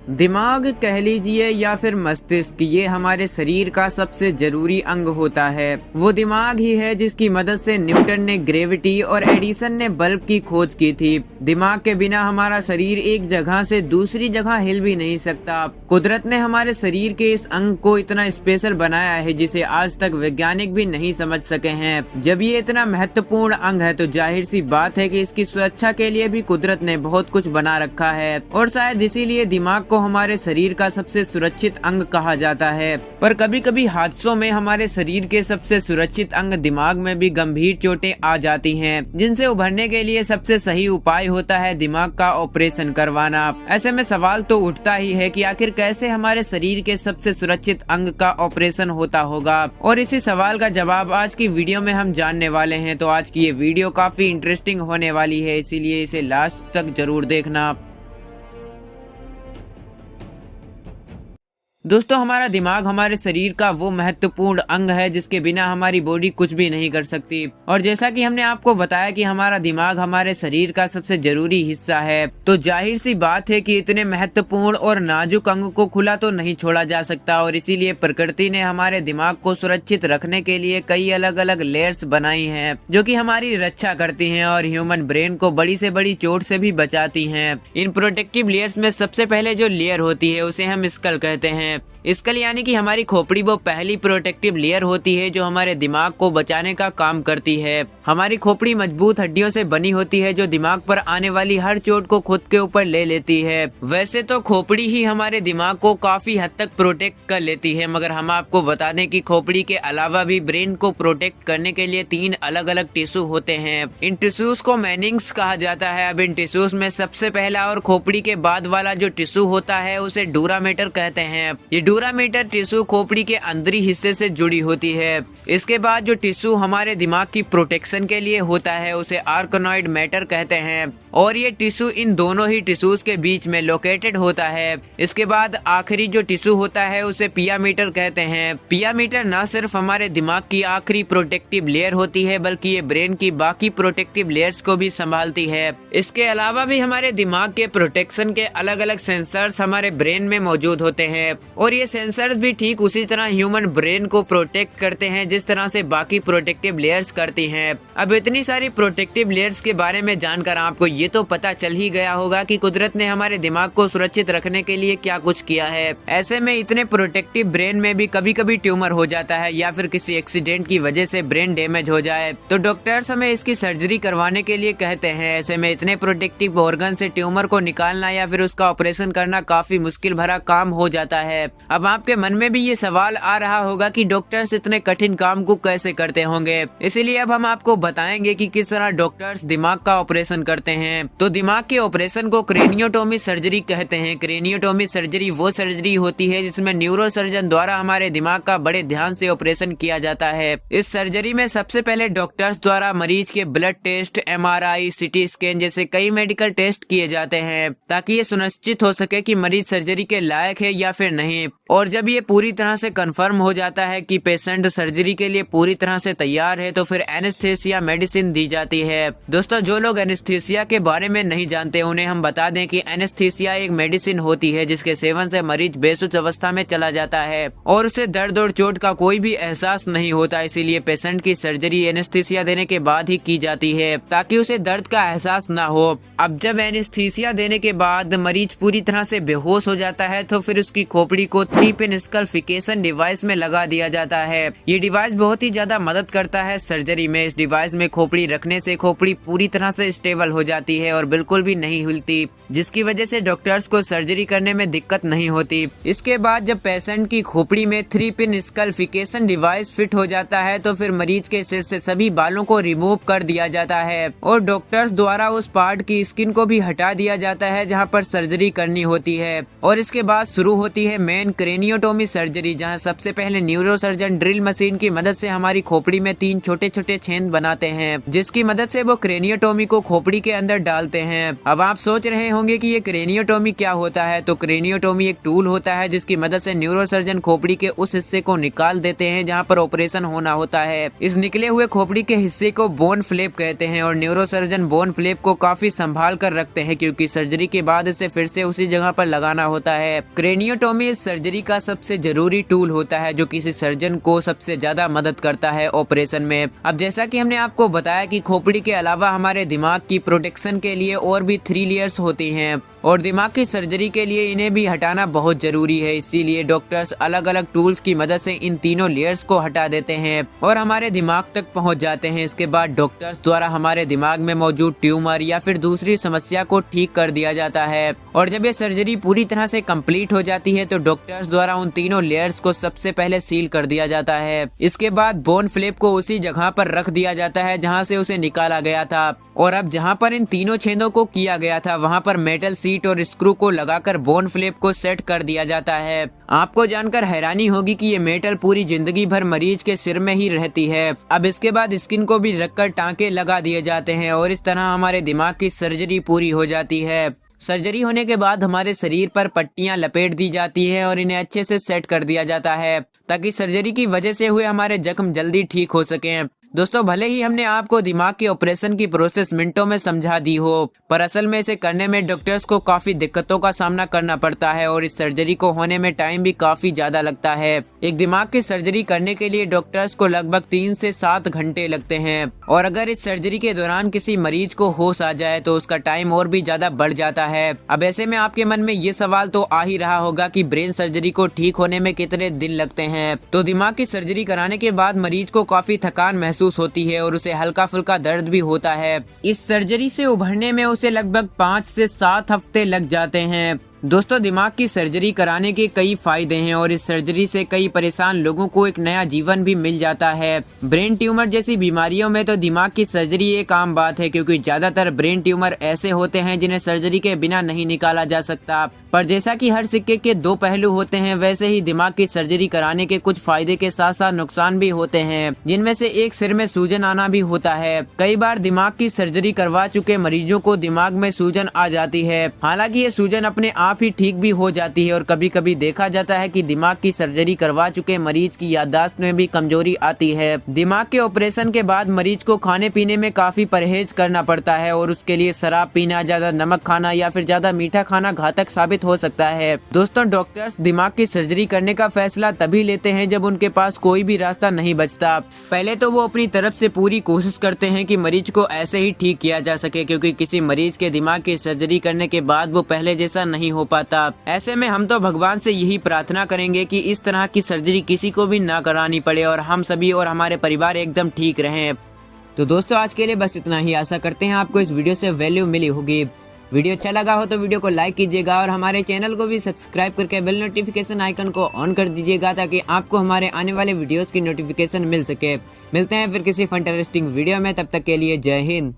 दिमाग कह लीजिए या फिर मस्तिष्क, ये हमारे शरीर का सबसे जरूरी अंग होता है। वो दिमाग ही है जिसकी मदद से न्यूटन ने ग्रेविटी और एडिसन ने बल्ब की खोज की थी। दिमाग के बिना हमारा शरीर एक जगह से दूसरी जगह हिल भी नहीं सकता। कुदरत ने हमारे शरीर के इस अंग को इतना स्पेशल बनाया है जिसे आज तक वैज्ञानिक भी नहीं समझ सके हैं। जब ये इतना महत्वपूर्ण अंग है तो जाहिर सी बात है कि इसकी सुरक्षा के लिए भी कुदरत ने बहुत कुछ बना रखा है और शायद इसीलिए दिमाग को हमारे शरीर का सबसे सुरक्षित अंग कहा जाता है। पर कभी कभी हादसों में हमारे शरीर के सबसे सुरक्षित अंग दिमाग में भी गंभीर चोटें आ जाती हैं, जिनसे उभरने के लिए सबसे सही उपाय होता है दिमाग का ऑपरेशन करवाना। ऐसे में सवाल तो उठता ही है कि आखिर कैसे हमारे शरीर के सबसे सुरक्षित अंग का ऑपरेशन होता होगा, और इसी सवाल का जवाब आज की वीडियो में हम जानने वाले हैं। तो आज की ये वीडियो काफी इंटरेस्टिंग होने वाली है, इसीलिए इसे लास्ट तक जरूर देखना। दोस्तों, हमारा दिमाग हमारे शरीर का वो महत्वपूर्ण अंग है जिसके बिना हमारी बॉडी कुछ भी नहीं कर सकती। और जैसा कि हमने आपको बताया कि हमारा दिमाग हमारे शरीर का सबसे जरूरी हिस्सा है, तो जाहिर सी बात है कि इतने महत्वपूर्ण और नाजुक अंग को खुला तो नहीं छोड़ा जा सकता। और इसीलिए प्रकृति ने हमारे दिमाग को सुरक्षित रखने के लिए कई अलग अलग लेयर्स बनाई हैं, जो कि हमारी रक्षा करती हैं और ह्यूमन ब्रेन को बड़ी से बड़ी चोट से भी बचाती हैं। इन प्रोटेक्टिव लेयर्स में सबसे पहले जो लेयर होती है उसे हम स्कल कहते हैं। स्कल यानी कि हमारी खोपड़ी वो पहली प्रोटेक्टिव लेयर होती है जो हमारे दिमाग को बचाने का काम करती है। हमारी खोपड़ी मजबूत हड्डियों से बनी होती है जो दिमाग पर आने वाली हर चोट को खुद के ऊपर ले लेती है। वैसे तो खोपड़ी ही हमारे दिमाग को काफी हद तक प्रोटेक्ट कर लेती है, मगर हम आपको बता दें कि खोपड़ी के अलावा भी ब्रेन को प्रोटेक्ट करने के लिए 3 अलग अलग टिश्यू होते हैं। इन टिश्यूज को मेनिंग्स कहा जाता है। अब इन टिश्यूज में सबसे पहला और खोपड़ी के बाद वाला जो टिश्यू होता है उसे डूरामेटर कहते हैं। ये डूरामेटर टिश्यू खोपड़ी के अंदरी हिस्से से जुड़ी होती है। इसके बाद जो टिश्यू हमारे दिमाग की प्रोटेक्शन के लिए होता है उसे आर्कनॉइड मैटर कहते हैं, और ये टिश्यू इन दोनों ही टिश्यूज के बीच में लोकेटेड होता है। इसके बाद आखिरी जो टिश्यू होता है उसे पिया मीटर कहते हैं। पिया मीटर न सिर्फ हमारे दिमाग की आखिरी प्रोटेक्टिव लेयर होती है बल्कि ये ब्रेन की बाकी प्रोटेक्टिव लेयर्स को भी संभालती है। इसके अलावा भी हमारे दिमाग के प्रोटेक्शन के अलग अलग सेंसर्स हमारे ब्रेन में मौजूद होते हैं, और ये सेंसर्स भी ठीक उसी तरह ह्यूमन ब्रेन को प्रोटेक्ट करते हैं जिस तरह से बाकी प्रोटेक्टिव लेयर्स करती हैं। अब इतनी सारी प्रोटेक्टिव लेयर्स के बारे में जानकर आपको ये तो पता चल ही गया होगा कि कुदरत ने हमारे दिमाग को सुरक्षित रखने के लिए क्या कुछ किया है। ऐसे में इतने प्रोटेक्टिव ब्रेन में भी कभी कभी ट्यूमर हो जाता है या फिर किसी एक्सीडेंट की वजह से ब्रेन डैमेज हो जाए तो डॉक्टर्स हमें इसकी सर्जरी करवाने के लिए कहते हैं। ऐसे में इतने प्रोटेक्टिव ऑर्गन से ट्यूमर को निकालना या फिर उसका ऑपरेशन करना काफी मुश्किल भरा काम हो जाता है। अब आपके मन में भी ये सवाल आ रहा होगा कि डॉक्टर्स इतने कठिन काम को कैसे करते होंगे, इसीलिए अब हम आपको बताएंगे कि किस तरह डॉक्टर्स दिमाग का ऑपरेशन करते हैं। तो दिमाग के ऑपरेशन को क्रेनियोटोमी सर्जरी कहते हैं। क्रेनियोटोमी सर्जरी वो सर्जरी होती है जिसमें न्यूरोसर्जन द्वारा हमारे दिमाग का बड़े ध्यान से ऑपरेशन किया जाता है। इस सर्जरी में सबसे पहले डॉक्टर्स द्वारा मरीज के blood test, MRI, CT scan जैसे कई मेडिकल टेस्ट किए जाते हैं ताकि ये सुनिश्चित हो सके कि मरीज सर्जरी के लायक है या फिर नहीं। और जब ये पूरी तरह से कंफर्म हो जाता है कि पेशेंट सर्जरी के लिए पूरी तरह से तैयार है तो फिर एनेस्थीसिया मेडिसिन दी जाती है। दोस्तों, जो लोग एनेस्थीसिया के बारे में नहीं जानते उन्हें हम बता दें कि एनेस्थीसिया एक मेडिसिन होती है जिसके सेवन से मरीज बेसुध अवस्था में चला जाता है और उसे दर्द और चोट का कोई भी एहसास नहीं होता। इसीलिए पेशेंट की सर्जरी एनेस्थीसिया देने के बाद ही की जाती है ताकि उसे दर्द का एहसास न हो। अब जब एनेस्थीसिया देने के बाद मरीज पूरी तरह से बेहोश हो जाता है तो फिर उसकी खोपड़ी को 3-पिन स्कल्फिकेशन डिवाइस में लगा दिया जाता है। ये डिवाइस बहुत ही ज्यादा मदद करता है सर्जरी में। इस डिवाइस में खोपड़ी रखने से खोपड़ी पूरी तरह से स्टेबल हो जाती है और बिल्कुल भी नहीं हिलती, जिसकी वजह से डॉक्टर्स को सर्जरी करने में दिक्कत नहीं होती। इसके बाद जब पेशेंट की खोपड़ी में 3-पिन स्कल्फिकेशन डिवाइस फिट हो जाता है तो फिर मरीज के सिर से सभी बालों को रिमूव कर दिया जाता है और डॉक्टर्स द्वारा उस पार्ट की स्किन को भी हटा दिया जाता है जहां पर सर्जरी करनी होती है। और इसके बाद शुरू होती है मेन क्रेनियोटोमी सर्जरी, जहां सबसे पहले न्यूरोसर्जन ड्रिल मशीन की मदद से हमारी खोपड़ी में 3 छोटे छोटे छेद बनाते हैं जिसकी मदद से वो क्रेनियोटोमी को खोपड़ी के अंदर डालते हैं। अब आप सोच रहे होंगे कि ये क्रेनियोटोमी क्या होता है। तो क्रेनियोटोमी एक टूल होता है जिसकी मदद से न्यूरोसर्जन खोपड़ी के उस हिस्से को निकाल देते हैं जहाँ पर ऑपरेशन होना होता है। इस निकले हुए खोपड़ी के हिस्से को बोन फ्लेप कहते हैं और न्यूरोसर्जन बोन फ्लेप को काफी संभाल कर रखते हैं क्योंकि सर्जरी के बाद इसे फिर से उसी जगह पर लगाना होता है। क्रेनियोटोमी इस सर्जरी का सबसे जरूरी टूल होता है जो किसी सर्जन को सबसे ज्यादा मदद करता है ऑपरेशन में। अब जैसा कि हमने आपको बताया कि खोपड़ी के अलावा हमारे दिमाग की प्रोटेक्शन के लिए और भी 3 लेयर्स होती हैं और दिमाग की सर्जरी के लिए इन्हें भी हटाना बहुत जरूरी है। इसीलिए डॉक्टर्स अलग अलग टूल्स की मदद से इन तीनों लेयर्स को हटा देते हैं और हमारे दिमाग तक पहुंच जाते हैं। इसके बाद डॉक्टर्स द्वारा हमारे दिमाग में मौजूद ट्यूमर या फिर दूसरी समस्या को ठीक कर दिया जाता है। और जब ये सर्जरी पूरी तरह से कंप्लीट हो जाती है तो डॉक्टर्स द्वारा उन तीनों लेयर्स को सबसे पहले सील कर दिया जाता है। इसके बाद बोन फ्लेप को उसी जगह पर रख दिया जाता है जहाँ से उसे निकाला गया था और अब जहाँ पर इन तीनों छेदों को किया गया था वहाँ पर मेटल सीट और स्क्रू को लगाकर बोन फ्लेप को सेट कर दिया जाता है। आपको जानकर हैरानी होगी कि ये मेटल पूरी जिंदगी भर मरीज के सिर में ही रहती है। अब इसके बाद स्किन को भी रखकर टांके लगा दिए जाते हैं और इस तरह हमारे दिमाग की सर्जरी पूरी हो जाती है। सर्जरी होने के बाद हमारे शरीर पर पट्टियां लपेट दी जाती है और इन्हें अच्छे से सेट कर दिया जाता है ताकि सर्जरी की वजह से हुए हमारे जख्म जल्दी ठीक हो सकें। दोस्तों, भले ही हमने आपको दिमाग के ऑपरेशन की प्रोसेस मिनटों में समझा दी हो, पर असल में इसे करने में डॉक्टर्स को काफी दिक्कतों का सामना करना पड़ता है और इस सर्जरी को होने में टाइम भी काफी ज्यादा लगता है। एक दिमाग की सर्जरी करने के लिए डॉक्टर्स को लगभग 3 से 7 घंटे लगते हैं और अगर इस सर्जरी के दौरान किसी मरीज को होश आ जाए तो उसका टाइम और भी ज्यादा बढ़ जाता है। अब ऐसे में आपके मन में ये सवाल तो आ ही रहा होगा कि ब्रेन सर्जरी को ठीक होने में कितने दिन लगते हैं। तो दिमाग की सर्जरी कराने के बाद मरीज को काफी थकान महसूस होती है और उसे हल्का फुल्का दर्द भी होता है। इस सर्जरी से उभरने में उसे लगभग 5 से 7 हफ्ते लग जाते हैं। दोस्तों, दिमाग की सर्जरी कराने के कई फायदे हैं और इस सर्जरी से कई परेशान लोगों को एक नया जीवन भी मिल जाता है। ब्रेन ट्यूमर जैसी बीमारियों में तो दिमाग की सर्जरी एक आम बात है क्योंकि ज्यादातर ब्रेन ट्यूमर ऐसे होते हैं जिन्हें सर्जरी के बिना नहीं निकाला जा सकता। पर जैसा कि हर सिक्के के 2 पहलू होते हैं वैसे ही दिमाग की सर्जरी कराने के कुछ फायदे के साथ साथ नुकसान भी होते हैं, जिनमें से एक सिर में सूजन आना भी होता है। कई बार दिमाग की सर्जरी करवा चुके मरीजों को दिमाग में सूजन आ जाती है। हालांकि ये सूजन अपने आप ही ठीक भी हो जाती है और कभी कभी देखा जाता है कि दिमाग की सर्जरी करवा चुके मरीज की याददाश्त में भी कमजोरी आती है। दिमाग के ऑपरेशन के बाद मरीज को खाने पीने में काफी परहेज करना पड़ता है और उसके लिए शराब पीना, ज्यादा नमक खाना या फिर ज्यादा मीठा खाना घातक साबित हो सकता है। दोस्तों, डॉक्टर्स दिमाग की सर्जरी करने का फैसला तभी लेते हैं जब उनके पास कोई भी रास्ता नहीं बचता। पहले तो वो अपनी तरफ से पूरी कोशिश करते हैं कि मरीज को ऐसे ही ठीक किया जा सके क्योंकि किसी मरीज के दिमाग की सर्जरी करने के बाद वो पहले जैसा नहीं हो पाता। ऐसे में हम तो भगवान से यही प्रार्थना करेंगे कि इस तरह की सर्जरी किसी को भी ना करानी पड़े और हम सभी और हमारे परिवार एकदम ठीक रहें। तो दोस्तों, आज के लिए बस इतना ही। आशा करते हैं आपको इस वीडियो से वैल्यू मिली होगी। वीडियो अच्छा लगा हो तो वीडियो को लाइक कीजिएगा और हमारे चैनल को भी सब्सक्राइब करके बेल नोटिफिकेशन आइकन को ऑन कर दीजिएगा ताकि आपको हमारे आने वाले वीडियोस की नोटिफिकेशन मिल सके। मिलते हैं फिर किसी फंटास्टिक वीडियो में, तब तक के लिए जय हिंद।